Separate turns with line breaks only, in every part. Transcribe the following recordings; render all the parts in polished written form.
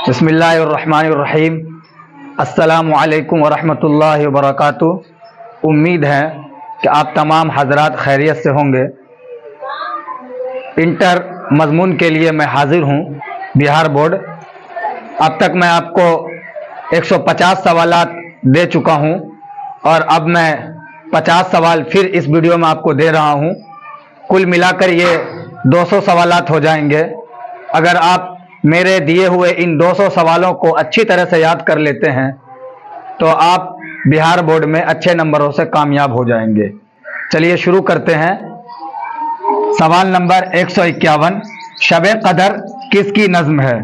بسم اللہ الرحمن الرحیم۔ السلام علیکم ورحمۃ اللہ وبرکاتہ۔ امید ہے کہ آپ تمام حضرات خیریت سے ہوں گے۔ انٹر مضمون کے لیے میں حاضر ہوں بہار بورڈ۔ اب تک میں آپ کو 150 سوالات دے چکا ہوں اور اب میں 50 سوال پھر اس ویڈیو میں آپ کو دے رہا ہوں۔ کل ملا کر یہ 200 سوالات ہو جائیں گے۔ اگر آپ میرے دیے ہوئے ان 200 سوالوں کو اچھی طرح سے یاد کر لیتے ہیں تو آپ بہار بورڈ میں اچھے نمبروں سے کامیاب ہو جائیں گے۔ چلیے شروع کرتے ہیں۔ سوال نمبر 151، شب قدر کس کی نظم ہے؟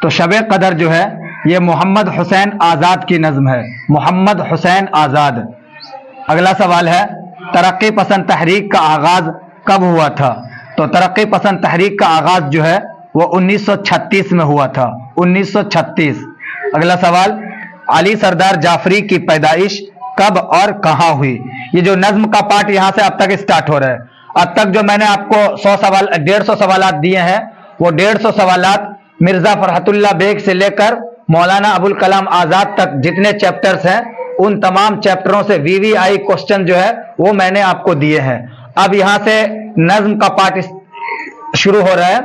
تو شب قدر جو ہے یہ محمد حسین آزاد کی نظم ہے، محمد حسین آزاد۔ اگلا سوال ہے، ترقی پسند تحریک کا آغاز کب ہوا تھا؟ تو ترقی پسند تحریک کا آغاز جو ہے وہ 1936 میں ہوا تھا، 1936۔ اگلا سوال، علی سردار جعفری کی پیدائش کب اور کہاں ہوئی؟ یہ جو نظم کا پارٹ یہاں سے اب تک اسٹارٹ ہو رہا ہے۔ اب تک جو میں نے آپ کو 150 سوالات دیے ہیں وہ 150 سوالات مرزا فرحت اللہ بیگ سے لے کر مولانا ابوالکلام آزاد تک جتنے چیپٹرز ہیں ان تمام چیپٹروں سے VVI کوسچن جو ہے وہ میں نے آپ کو دیے ہیں۔ اب یہاں سے نظم کا پارٹ شروع ہو رہا ہے،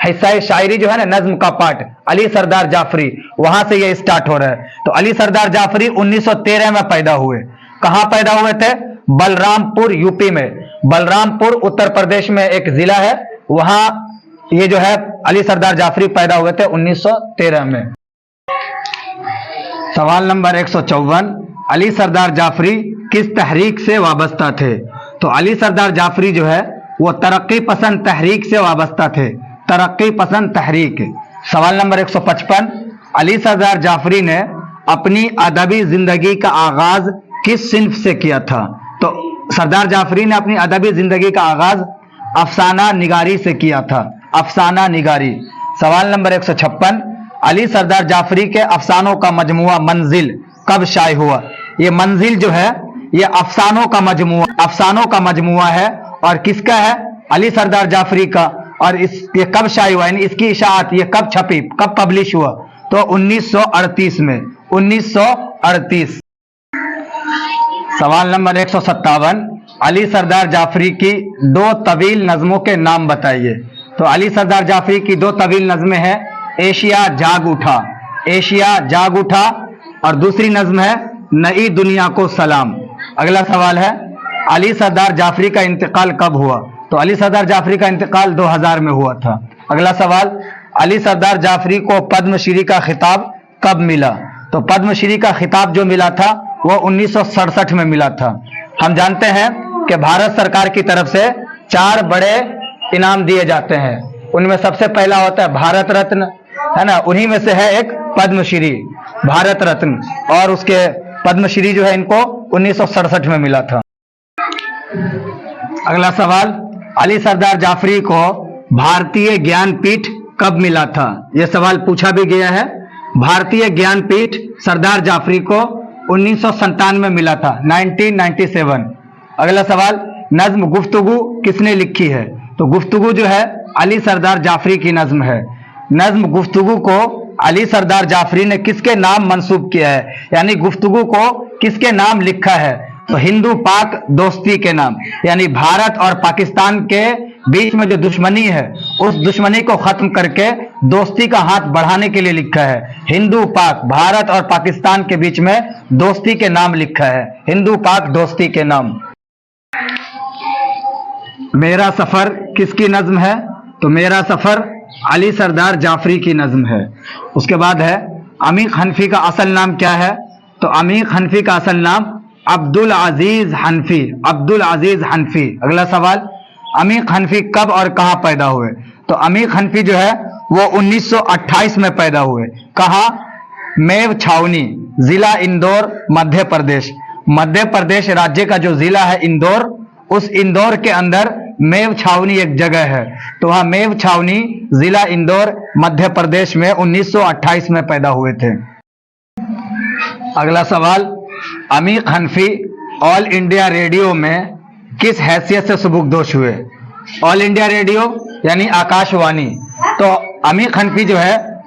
حصہ شاعری جو ہے نا نظم کا پارٹ، علی سردار جعفری، وہاں سے یہ اسٹارٹ ہو رہا ہے۔ تو علی سردار جعفری 1913 میں پیدا ہوئے۔ کہاں پیدا ہوئے تھے؟ بلرام پور یوپی میں۔ بلرام پور اتر پردیش میں ایک ضلع ہے، وہاں یہ جو ہے علی سردار جعفری پیدا ہوئے تھے 1913 میں۔ سوال نمبر 154، علی سردار جعفری کس تحریک سے وابستہ تھے؟ تو علی سردار جعفری جو ہے وہ ترقی پسند تحریک سے وابستہ تھے، ترقی پسند تحریک۔ سوال نمبر 155، علی سردار جعفری نے اپنی ادبی زندگی کا آغاز کس صنف سے کیا تھا؟ تو سردار جعفری نے اپنی ادبی زندگی کا آغاز افسانہ نگاری سے کیا تھا، افسانہ نگاری۔ سوال نمبر 156، علی سردار جعفری کے افسانوں کا مجموعہ منزل کب شائع ہوا؟ یہ منزل جو ہے یہ افسانوں کا مجموعہ ہے، اور کس کا ہے؟ علی سردار جعفری کا۔ اور یہ کب شائع ہوا، یعنی اس کی اشاعت یہ کب چھپی، کب پبلش ہوا؟ تو 1938 میں، 1938۔ سوال نمبر 157، علی سردار جعفری کی 2 طویل نظموں کے نام بتائیے۔ تو علی سردار جعفری کی 2 طویل نظمیں ہیں، ایشیا جاگ اٹھا، ایشیا جاگ اٹھا، اور دوسری نظم ہے نئی دنیا کو سلام۔ اگلا سوال ہے، علی سردار جعفری کا انتقال کب ہوا؟ تو علی سردار جعفری کا انتقال 2000 میں ہوا تھا۔ اگلا سوال، علی سردار جعفری کو پدم شری کا خطاب کب ملا؟ تو پدم شری کا خطاب جو ملا تھا وہ 1967 میں ملا تھا۔ ہم جانتے ہیں کہ بھارت سرکار کی طرف سے 4 بڑے انعام دیے جاتے ہیں، ان میں سب سے پہلا ہوتا ہے بھارت رتن، ہے نا، انہی میں سے ہے ایک پدم شری، بھارت رتن، اور اس کے پدم شری جو ہے ان کو 1967 میں ملا تھا۔ اگلا سوال، علی سردار جعفری کو بھارتیہ گیان پیٹھ کب ملا تھا؟ یہ سوال پوچھا بھی گیا ہے۔ بھارتیہ گیان پیٹھ سردار جعفری کو 1997 میں ملا تھا، 1997۔ اگلا سوال، نظم گفتگو کس نے لکھی ہے؟ تو گفتگو جو ہے علی سردار جعفری کی نظم ہے۔ نظم گفتگو کو علی سردار جعفری نے کس کے نام منسوب کیا ہے، یعنی گفتگو کو کس کے نام لکھا ہے؟ تو ہندو پاک دوستی کے نام، یعنی بھارت اور پاکستان کے بیچ میں جو دشمنی ہے اس دشمنی کو ختم کر کے دوستی کا ہاتھ بڑھانے کے لیے لکھا ہے۔ ہندو پاک، بھارت اور پاکستان کے بیچ میں دوستی کے نام لکھا ہے، ہندو پاک دوستی کے نام۔ میرا سفر کس کی نظم ہے؟ تو میرا سفر علی سردار جعفری کی نظم ہے۔ اس کے بعد ہے، عمیق حنفی کا اصل نام کیا ہے؟ تو عمیق حنفی کا اصل نام عبدالعزیز حنفی، عبدالعزیز حنفی۔ اگلا سوال، عمیق حنفی کب اور کہاں پیدا ہوئے؟ تو عمیق حنفی جو ہے وہ 1928 میں پیدا ہوئے۔ کہاں؟ میو چھاونی، ضلع اندور، مدھیہ پردیش۔ مدھیہ پردیش راجیہ کا جو ضلع ہے اندور، اس اندور کے اندر میو چھاونی ایک جگہ ہے، تو وہاں میو چھاونی ضلع اندور مدھیہ پردیش میں 1928 میں پیدا ہوئے تھے۔ اگلا سوال، عمیق حنفی آل انڈیا ریڈیو میں کس حیثیت سے سبکدوش ہوئے؟ آل انڈیا ریڈیو یعنی آکاش وانی۔ تو عمیق حنفی جو ہے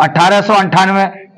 1898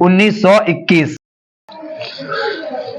1921।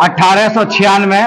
1896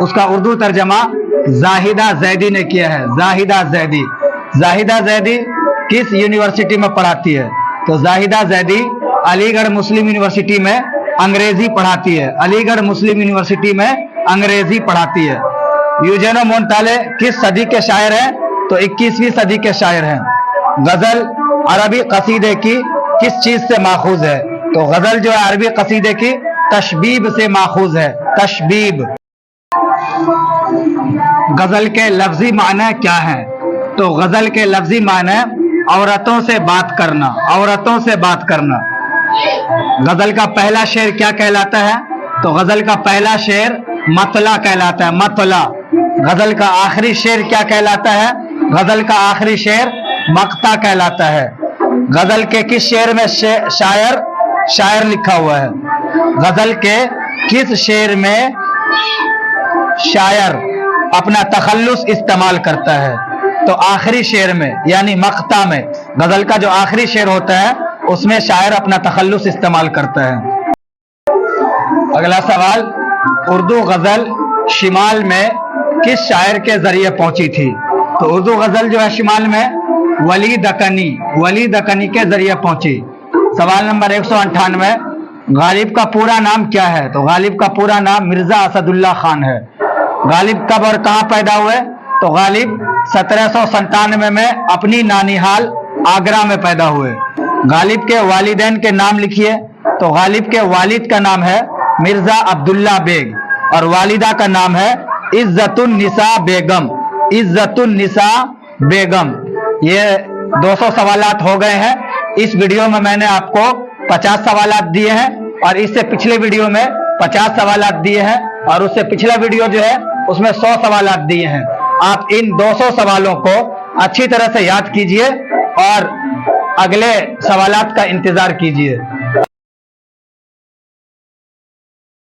اس کا اردو ترجمہ زاہدہ زیدی نے کیا ہے. زاہدہ زیدی. زاہدہ زیدی کس یونیورسٹی میں پڑھاتی ہے؟ تو زاہدہ زیدی علی گڑھ مسلم یونیورسٹی میں انگریزی پڑھاتی ہے. علی گڑھ مسلم یونیورسٹی میں انگریزی پڑھاتی ہے. یوجینو مونٹالے کس صدی کے شاعر ہیں؟ تو 21ویں صدی کے شاعر ہیں. غزل عربی قصیدے کی کس چیز سے ماخوذ ہے؟ تو غزل جو ہے عربی قصیدے کی تشبیب سے ماخوذ ہے. تشبیب. غزل کے لفظی معنی کیا ہیں؟ تو غزل کے لفظی معنی عورتوں سے بات کرنا. عورتوں سے بات کرنا. غزل کا پہلا شعر کیا کہلاتا ہے؟ تو غزل کا پہلا شعر مطلع کہلاتا ہے. مطلع. غزل کا آخری شعر کیا کہلاتا ہے؟ غزل کا آخری شعر مقطع کہلاتا ہے. غزل کے کس شعر میں شاعر لکھا ہوا ہے؟ غزل کے کس شعر میں شاعر اپنا تخلص استعمال کرتا ہے؟ تو آخری شعر میں یعنی مقطع میں. غزل کا جو آخری شعر ہوتا ہے اس میں شاعر اپنا تخلص استعمال کرتا ہے. اگلا سوال، اردو غزل شمال میں کس شاعر کے ذریعے پہنچی تھی؟ تو اردو غزل جو ہے شمال میں ولی دکنی کے ذریعے پہنچی. سوال نمبر 198، غالب کا پورا نام کیا ہے؟ تو غالب کا پورا نام مرزا اسد اللہ خان ہے. غالب کب اور کہاں پیدا ہوئے؟ تو غالب 1797 میں اپنی نانیحال آگرہ میں پیدا ہوئے. غالب کے والدین کے نام لکھیے. تو غالب کے والد کا نام ہے مرزا عبداللہ بیگ اور والدہ کا نام ہے عزت النساء بیگم. عزت النساء بیگم. یہ 200 سوالات ہو گئے ہیں. اس ویڈیو میں نے آپ کو 50 سوالات دیے ہیں اور اس سے پچھلے ویڈیو میں 50 سوالات دیے ہیں اور اس سے پچھلا ویڈیو جو ہے اس میں 100 سوالات دیے ہیں. آپ ان 200 سوالوں کو اچھی طرح سے یاد کیجئے اور اگلے سوالات کا انتظار کیجئے.